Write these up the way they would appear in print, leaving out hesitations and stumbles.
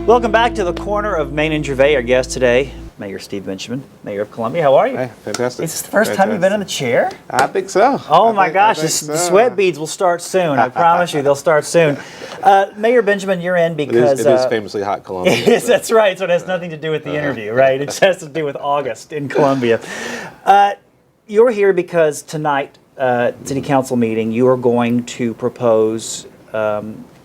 Welcome back to the corner of Main and Gervais. Our guest today, Mayor Steve Benjamin, Mayor of Columbia. How are you? Hey, fantastic. Is this the first time you've been in the chair? I think so. Oh my gosh, the sweat beads will start soon. I promise you, they'll start soon. Mayor Benjamin, you're in because it is famously hot Columbia. It is, that's right. So it has nothing to do with the interview, right? It just has to do with August in Columbia. You're here because tonight, City Council meeting, you are going to propose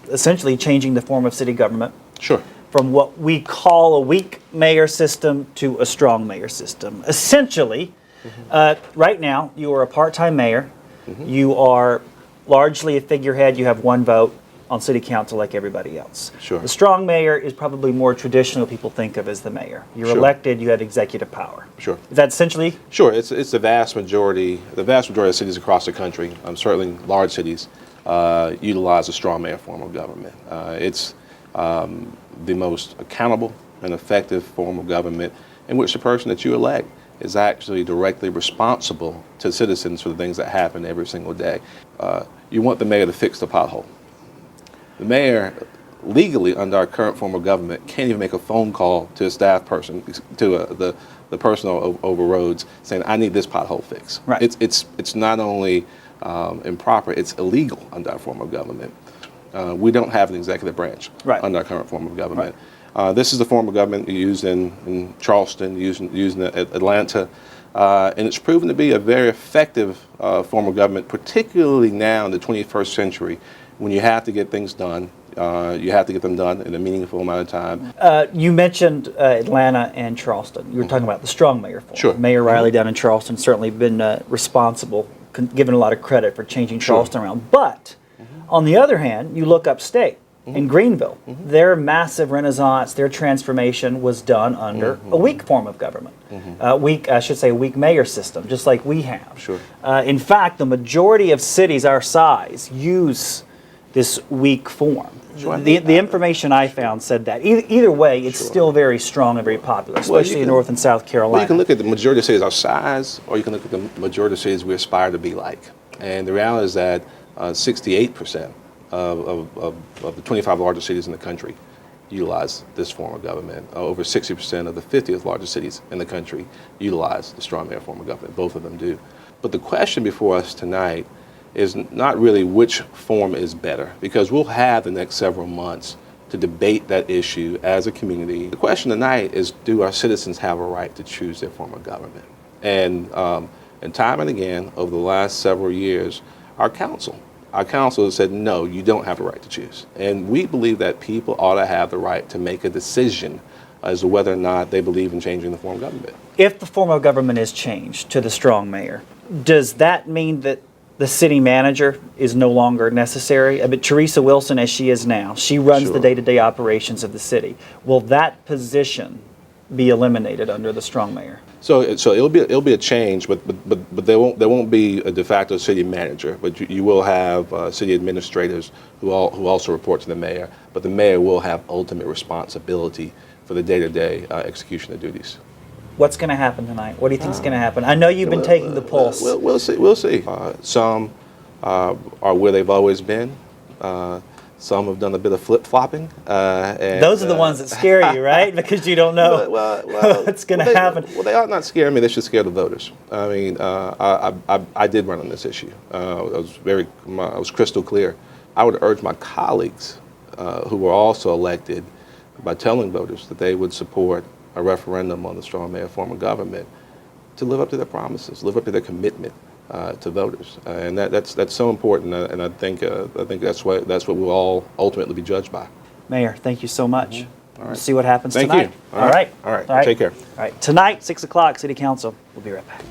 essentially changing the form of city government. Sure. From what we call a weak mayor system to a strong mayor system. Essentially, right now, you are a part-time mayor. You are largely a figurehead. You have one vote on city council like everybody else. Sure. The strong mayor is probably more traditional people think of as the mayor. You're Sure. elected, you have executive power. Sure. Is that essentially? Sure. It's the vast majority of cities across the country, certainly large cities, utilize a strong mayor form of government. It's the most accountable and effective form of government in which the person that you elect is actually directly responsible to citizens for the things that happen every single day. You want the mayor to fix the pothole. The mayor, legally under our current form of government, can't even make a phone call to a staff person, to the person over roads, saying, "I need this pothole fixed." Right. It's not only improper, it's illegal under our form of government. We don't have an executive branch under our current form of government. Right. This is the form of government used in Charleston, used in Atlanta, and it's proven to be a very effective form of government, particularly now in the 21st century, when you have to get things done. You have to get them done in a meaningful amount of time. You mentioned Atlanta and Charleston. You were talking about the strong mayor form. Sure. Mayor Riley down in Charleston certainly been responsible, given a lot of credit for changing Charleston around. But on the other hand, you look upstate in Greenville, their massive renaissance, their transformation was done under a weak form of government. A weak mayor system, just like we have. Sure. In fact, the majority of cities our size use this weak form. Sure. The information I found said that. Either way, it's still very strong and very popular, especially in North and South Carolina. Well, you can look at the majority of cities our size, or you can look at the majority of cities we aspire to be like. And the reality is that 68% of the 25 largest cities in the country utilize this form of government. Over 60% of the 50th largest cities in the country utilize the strong mayor form of government. Both of them do. But the question before us tonight is not really which form is better, because we'll have the next several months to debate that issue as a community. The question tonight is, do our citizens have a right to choose their form of government? And time and again, over the last several years, our council has said, no, you don't have the right to choose. And we believe that people ought to have the right to make a decision as to whether or not they believe in changing the form of government. If the form of government is changed to the strong mayor, does that mean that the city manager is no longer necessary? But Teresa Wilson, as she is now, she runs the day-to-day operations of the city. Will that position be eliminated under the strong mayor? So it'll be a change, but there won't be a de facto city manager. But you will have city administrators who also report to the mayor. But the mayor will have ultimate responsibility for the day-to-day execution of duties. What's going to happen tonight? What do you think is going to happen? I know you've been taking the pulse. We'll see. Some are where they've always been. Some have done a bit of flip-flopping. Those are the ones that scare you, right? Because you don't know what's going to happen. Well, they ought not scare me. They should scare the voters. I mean, I did run on this issue. I was crystal clear. I would urge my colleagues who were also elected by telling voters that they would support a referendum on the strong mayor form of government to live up to their promises, live up to their commitment to voters, and that's so important. And I think that's what we'll all ultimately be judged by. Mayor, thank you so much. All right. We'll see what happens thank tonight. You. All right. All right. Take care. All right. Tonight, 6 o'clock, City Council. We'll be right back.